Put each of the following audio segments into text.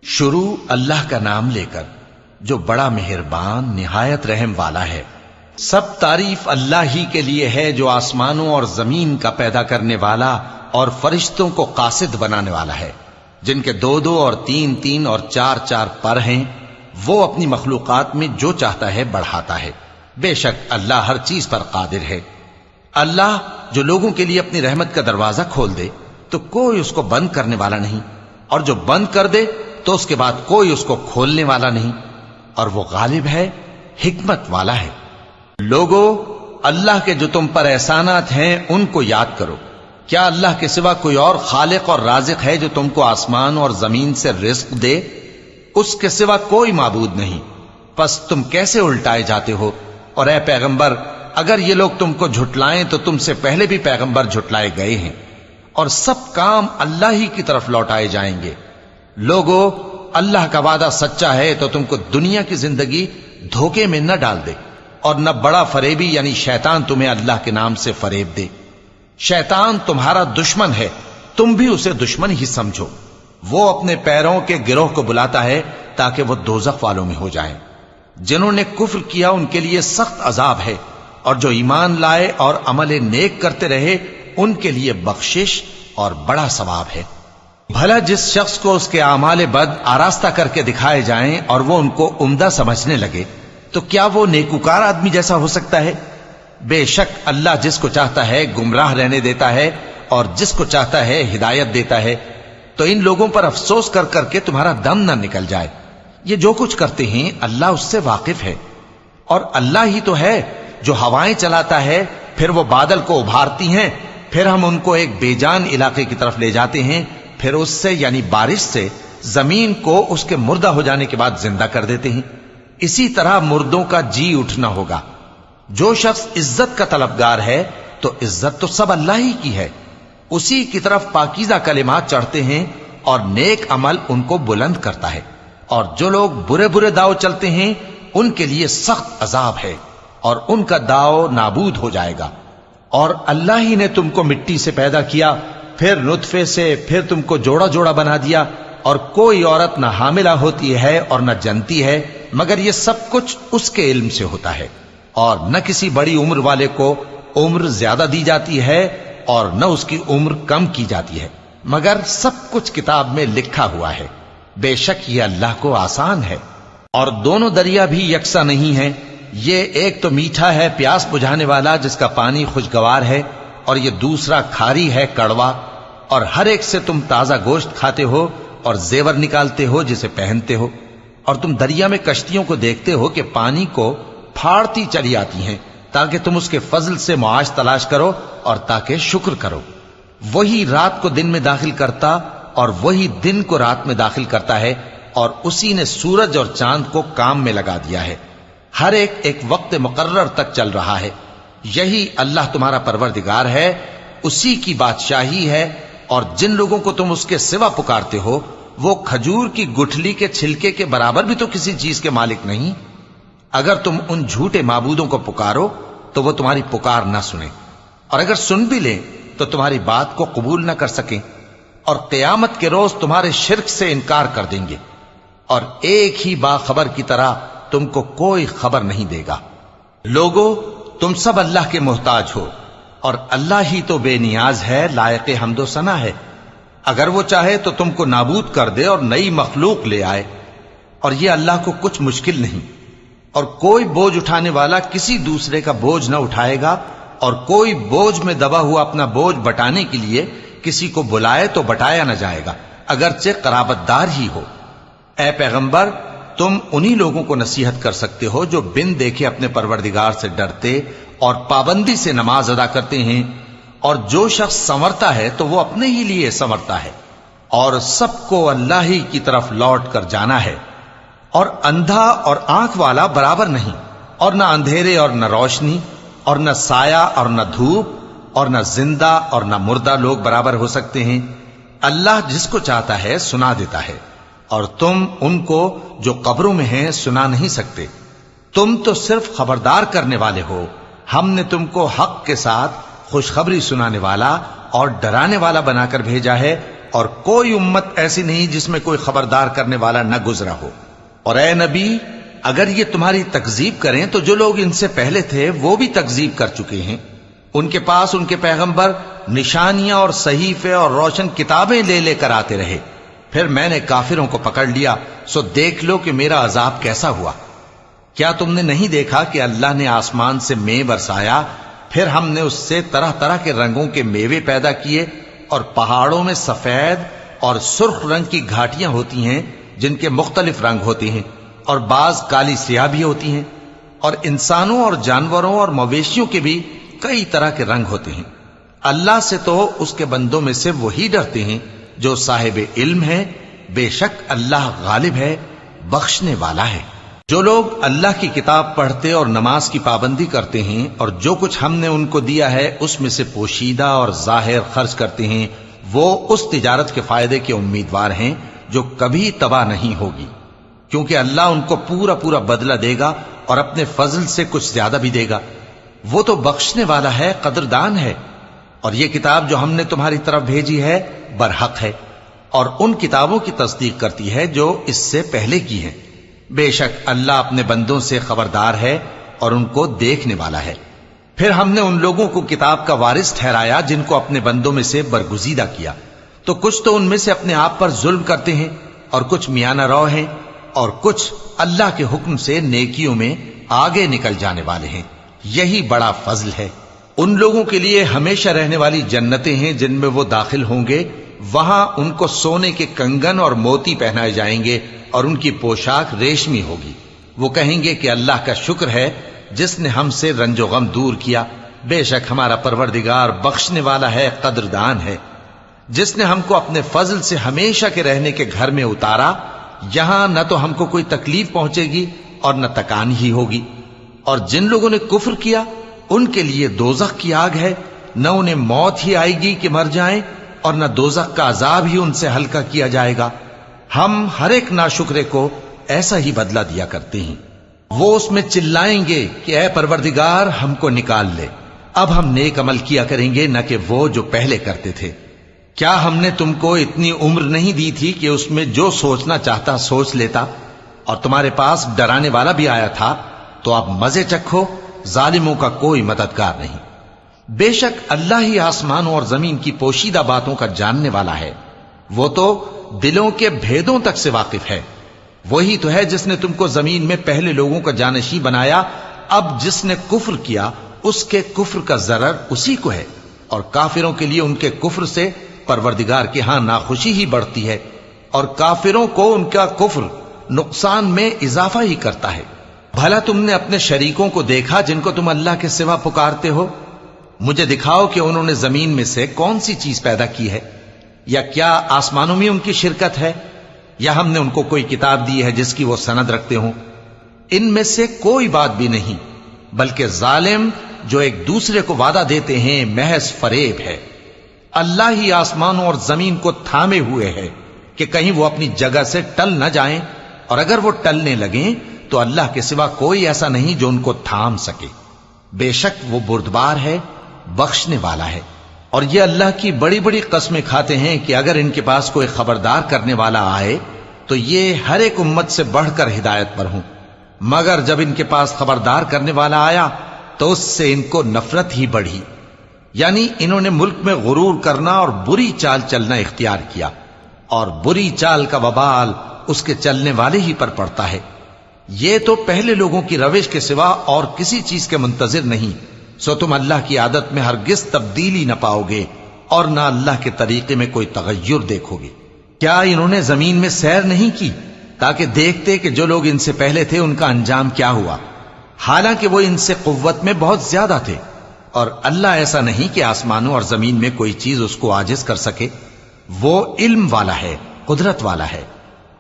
شروع اللہ کا نام لے کر جو بڑا مہربان نہایت رحم والا ہے۔ سب تعریف اللہ ہی کے لیے ہے جو آسمانوں اور زمین کا پیدا کرنے والا اور فرشتوں کو قاصد بنانے والا ہے، جن کے 2 اور 3 اور 4 پر ہیں۔ وہ اپنی مخلوقات میں جو چاہتا ہے بڑھاتا ہے، بے شک اللہ ہر چیز پر قادر ہے۔ اللہ جو لوگوں کے لیے اپنی رحمت کا دروازہ کھول دے تو کوئی اس کو بند کرنے والا نہیں، اور جو بند کر دے تو اس کے بعد کوئی اس کو کھولنے والا نہیں، اور وہ غالب ہے، حکمت والا ہے۔ لوگو، اللہ کے جو تم پر احسانات ہیں ان کو یاد کرو۔ کیا اللہ کے سوا کوئی اور خالق اور رازق ہے جو تم کو آسمان اور زمین سے رزق دے؟ اس کے سوا کوئی معبود نہیں، پس تم کیسے الٹائے جاتے ہو؟ اور اے پیغمبر، اگر یہ لوگ تم کو جھٹلائیں تو تم سے پہلے بھی پیغمبر جھٹلائے گئے ہیں، اور سب کام اللہ ہی کی طرف لوٹائے جائیں گے۔ لوگو، اللہ کا وعدہ سچا ہے تو تم کو دنیا کی زندگی دھوکے میں نہ ڈال دے، اور نہ بڑا فریبی یعنی شیطان تمہیں اللہ کے نام سے فریب دے۔ شیطان تمہارا دشمن ہے، تم بھی اسے دشمن ہی سمجھو۔ وہ اپنے پیروں کے گروہ کو بلاتا ہے تاکہ وہ دوزخ والوں میں ہو جائیں۔ جنہوں نے کفر کیا ان کے لیے سخت عذاب ہے، اور جو ایمان لائے اور عمل نیک کرتے رہے ان کے لیے بخشش اور بڑا ثواب ہے۔ بھلا جس شخص کو اس کے اعمال بد آراستہ کر کے دکھائے جائیں اور وہ ان کو عمدہ سمجھنے لگے تو کیا وہ نیکوکار آدمی جیسا ہو سکتا ہے؟ بے شک اللہ جس کو چاہتا ہے گمراہ رہنے دیتا ہے اور جس کو چاہتا ہے ہدایت دیتا ہے۔ تو ان لوگوں پر افسوس کر کر کے تمہارا دم نہ نکل جائے۔ یہ جو کچھ کرتے ہیں اللہ اس سے واقف ہے، اور اللہ ہی تو ہے جو ہوائیں چلاتا ہے، پھر وہ بادل کو ابھارتی ہیں، پھر ہم ان کو ایک بے جان علاقے کی طرف لے جاتے ہیں، پھر اس سے یعنی بارش سے زمین کو اس کے مردہ ہو جانے کے بعد زندہ کر دیتے ہیں۔ اسی طرح مردوں کا جی اٹھنا ہوگا۔ جو شخص عزت کا طلبگار ہے تو عزت تو سب اللہ ہی کی ہے، اسی کی طرف پاکیزہ کلمات چڑھتے ہیں اور نیک عمل ان کو بلند کرتا ہے، اور جو لوگ برے برے داؤ چلتے ہیں ان کے لیے سخت عذاب ہے، اور ان کا داؤ نابود ہو جائے گا۔ اور اللہ ہی نے تم کو مٹی سے پیدا کیا، پھر نطفے سے، پھر تم کو جوڑا جوڑا بنا دیا، اور کوئی عورت نہ حاملہ ہوتی ہے اور نہ جنتی ہے، مگر یہ سب کچھ اس کے علم سے ہوتا ہے۔ اور نہ کسی بڑی عمر والے کو عمر زیادہ دی جاتی ہے اور نہ اس کی عمر کم کی جاتی ہے، مگر سب کچھ کتاب میں لکھا ہوا ہے۔ بے شک یہ اللہ کو آسان ہے۔ اور دونوں دریا بھی یکساں نہیں ہیں، یہ ایک تو میٹھا ہے پیاس بجھانے والا جس کا پانی خوشگوار ہے، اور یہ دوسرا کھاری ہے کڑوا، اور ہر ایک سے تم تازہ گوشت کھاتے ہو اور زیور نکالتے ہو جسے پہنتے ہو۔ اور تم دریا میں کشتیوں کو دیکھتے ہو کہ پانی کو پھاڑتی چلی آتی ہیں تاکہ تم اس کے فضل سے معاش تلاش کرو اور تاکہ شکر کرو۔ وہی رات کو دن میں داخل کرتا اور وہی دن کو رات میں داخل کرتا ہے، اور اسی نے سورج اور چاند کو کام میں لگا دیا ہے، ہر ایک ایک وقت مقرر تک چل رہا ہے۔ یہی اللہ تمہارا پروردگار ہے، اسی کی بادشاہی ہے۔ اور جن لوگوں کو تم اس کے سوا پکارتے ہو وہ کھجور کی گٹھلی کے چھلکے کے برابر بھی تو کسی چیز کے مالک نہیں۔ اگر تم ان جھوٹے معبودوں کو پکارو تو وہ تمہاری پکار نہ سنیں، اور اگر سن بھی لیں تو تمہاری بات کو قبول نہ کر سکیں، اور قیامت کے روز تمہارے شرک سے انکار کر دیں گے، اور ایک ہی باخبر کی طرح تم کو کوئی خبر نہیں دے گا۔ لوگو، تم سب اللہ کے محتاج ہو، اور اللہ ہی تو بے نیاز ہے، لائق حمد و ثنا ہے۔ اگر وہ چاہے تو تم کو نابود کر دے اور نئی مخلوق لے آئے، اور یہ اللہ کو کچھ مشکل نہیں۔ اور کوئی بوجھ اٹھانے والا کسی دوسرے کا بوجھ نہ اٹھائے گا، اور کوئی بوجھ میں دبا ہوا اپنا بوجھ بٹانے کے لیے کسی کو بلائے تو بٹایا نہ جائے گا، اگرچہ قرابت دار ہی ہو۔ اے پیغمبر، تم انہی لوگوں کو نصیحت کر سکتے ہو جو بن دیکھے اپنے پروردگار سے ڈرتے اور پابندی سے نماز ادا کرتے ہیں، اور جو شخص سنورتا ہے تو وہ اپنے ہی لیے سنورتا ہے، اور سب کو اللہ ہی کی طرف لوٹ کر جانا ہے۔ اور اندھا اور آنکھ والا برابر نہیں، اور نہ اندھیرے اور نہ روشنی، اور نہ سایہ اور نہ دھوپ، اور نہ زندہ اور نہ مردہ لوگ برابر ہو سکتے ہیں۔ اللہ جس کو چاہتا ہے سنا دیتا ہے، اور تم ان کو جو قبروں میں ہیں سنا نہیں سکتے۔ تم تو صرف خبردار کرنے والے ہو، ہم نے تم کو حق کے ساتھ خوشخبری سنانے والا اور ڈرانے والا بنا کر بھیجا ہے، اور کوئی امت ایسی نہیں جس میں کوئی خبردار کرنے والا نہ گزرا ہو۔ اور اے نبی، اگر یہ تمہاری تکذیب کریں تو جو لوگ ان سے پہلے تھے وہ بھی تکذیب کر چکے ہیں۔ ان کے پاس ان کے پیغمبر نشانیاں اور صحیفے اور روشن کتابیں لے لے کر آتے رہے، پھر میں نے کافروں کو پکڑ لیا، سو دیکھ لو کہ میرا عذاب کیسا ہوا۔ کیا تم نے نہیں دیکھا کہ اللہ نے آسمان سے مے برسایا، پھر ہم نے اس سے طرح طرح کے رنگوں کے میوے پیدا کیے، اور پہاڑوں میں سفید اور سرخ رنگ کی گھاٹیاں ہوتی ہیں جن کے مختلف رنگ ہوتے ہیں، اور بعض کالی سیاہ بھی ہوتی ہیں، اور انسانوں اور جانوروں اور مویشیوں کے بھی کئی طرح کے رنگ ہوتے ہیں۔ اللہ سے تو اس کے بندوں میں سے وہی ڈرتے ہیں جو صاحب علم ہے، بے شک اللہ غالب ہے، بخشنے والا ہے۔ جو لوگ اللہ کی کتاب پڑھتے اور نماز کی پابندی کرتے ہیں اور جو کچھ ہم نے ان کو دیا ہے اس میں سے پوشیدہ اور ظاہر خرچ کرتے ہیں، وہ اس تجارت کے فائدے کے امیدوار ہیں جو کبھی تباہ نہیں ہوگی، کیونکہ اللہ ان کو پورا پورا بدلہ دے گا اور اپنے فضل سے کچھ زیادہ بھی دے گا۔ وہ تو بخشنے والا ہے، قدردان ہے۔ اور یہ کتاب جو ہم نے تمہاری طرف بھیجی ہے برحق ہے، اور ان کتابوں کی تصدیق کرتی ہے جو اس سے پہلے کی ہیں۔ بے شک اللہ اپنے بندوں سے خبردار ہے اور ان کو دیکھنے والا ہے۔ پھر ہم نے ان لوگوں کو کتاب کا وارث ٹھہرایا جن کو اپنے بندوں میں سے برگزیدہ کیا، تو کچھ تو ان میں سے اپنے آپ پر ظلم کرتے ہیں اور کچھ میانہ رو ہیں، اور کچھ اللہ کے حکم سے نیکیوں میں آگے نکل جانے والے ہیں۔ یہی بڑا فضل ہے۔ ان لوگوں کے لیے ہمیشہ رہنے والی جنتیں ہیں جن میں وہ داخل ہوں گے، وہاں ان کو سونے کے کنگن اور موتی پہنائے جائیں گے اور ان کی پوشاک ریشمی ہوگی۔ وہ کہیں گے کہ اللہ کا شکر ہے جس نے ہم سے رنج و غم دور کیا، بے شک ہمارا پروردگار بخشنے والا ہے، قدردان ہے۔ جس نے ہم کو اپنے فضل سے ہمیشہ کے رہنے کے گھر میں اتارا، یہاں نہ تو ہم کو کوئی تکلیف پہنچے گی اور نہ تکان ہی ہوگی۔ اور جن لوگوں نے کفر کیا ان کے لیے دوزخ کی آگ ہے، نہ انہیں موت ہی آئے گی کہ مر جائیں، اور نہ دوزخ کا عذاب ہی ان سے ہلکا کیا جائے گا۔ ہم ہر ایک ناشکرے کو ایسا ہی بدلہ دیا کرتے ہیں۔ وہ اس میں چلائیں گے کہ اے پروردگار ہم کو نکال لے، اب ہم نیک عمل کیا کریں گے نہ کہ وہ جو پہلے کرتے تھے۔ کیا ہم نے تم کو اتنی عمر نہیں دی تھی کہ اس میں جو سوچنا چاہتا سوچ لیتا، اور تمہارے پاس ڈرانے والا بھی آیا تھا؟ تو اب مزے چکھو، ظالموں کا کوئی مددگار نہیں۔ بے شک اللہ ہی آسمانوں اور زمین کی پوشیدہ باتوں کا جاننے والا ہے، وہ تو دلوں کے بھیدوں تک سے واقف ہے۔ وہی تو ہے جس نے تم کو زمین میں پہلے لوگوں کا جانشین بنایا، اب جس نے کفر کیا اس کے کفر کا ضرر اسی کو ہے، اور کافروں کے لیے ان کے کفر سے پروردگار کے ہاں ناخوشی ہی بڑھتی ہے، اور کافروں کو ان کا کفر نقصان میں اضافہ ہی کرتا ہے۔ بھلا تم نے اپنے شریکوں کو دیکھا جن کو تم اللہ کے سوا پکارتے ہو؟ مجھے دکھاؤ کہ انہوں نے زمین میں سے کون سی چیز پیدا کی ہے، یا کیا آسمانوں میں ان کی شرکت ہے، یا ہم نے ان کو کوئی کتاب دی ہے جس کی وہ سند رکھتے ہوں؟ ان میں سے کوئی بات بھی نہیں، بلکہ ظالم جو ایک دوسرے کو وعدہ دیتے ہیں محض فریب ہے۔ اللہ ہی آسمانوں اور زمین کو تھامے ہوئے ہے کہ کہیں وہ اپنی جگہ سے ٹل نہ جائیں، اور اگر وہ ٹلنے لگیں تو اللہ کے سوا کوئی ایسا نہیں جو ان کو تھام سکے۔ بے شک وہ بردبار ہے، بخشنے والا ہے۔ اور یہ اللہ کی بڑی بڑی قسمیں کھاتے ہیں کہ اگر ان کے پاس کوئی خبردار کرنے والا آئے تو یہ ہر ایک امت سے بڑھ کر ہدایت پر ہوں، مگر جب ان کے پاس خبردار کرنے والا آیا تو اس سے ان کو نفرت ہی بڑھی، یعنی انہوں نے ملک میں غرور کرنا اور بری چال چلنا اختیار کیا، اور بری چال کا وبال اس کے چلنے والے ہی پر پڑتا ہے۔ یہ تو پہلے لوگوں کی روش کے سوا اور کسی چیز کے منتظر نہیں، سو تم اللہ کی عادت میں ہرگز تبدیلی نہ پاؤ گے اور نہ اللہ کے طریقے میں کوئی تغیر دیکھو گے۔ کیا انہوں نے زمین میں سیر نہیں کی تاکہ دیکھتے کہ جو لوگ ان سے پہلے تھے ان کا انجام کیا ہوا، حالانکہ وہ ان سے قوت میں بہت زیادہ تھے؟ اور اللہ ایسا نہیں کہ آسمانوں اور زمین میں کوئی چیز اس کو عاجز کر سکے، وہ علم والا ہے، قدرت والا ہے۔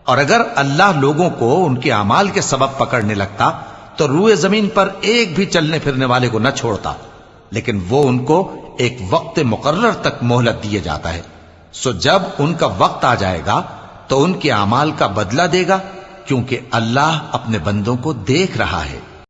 اور اگر اللہ لوگوں کو ان کے اعمال کے سبب پکڑنے لگتا تو روئے زمین پر ایک بھی چلنے پھرنے والے کو نہ چھوڑتا، لیکن وہ ان کو ایک وقت مقرر تک مہلت دیے جاتا ہے، سو جب ان کا وقت آ جائے گا تو ان کے اعمال کا بدلہ دے گا، کیونکہ اللہ اپنے بندوں کو دیکھ رہا ہے۔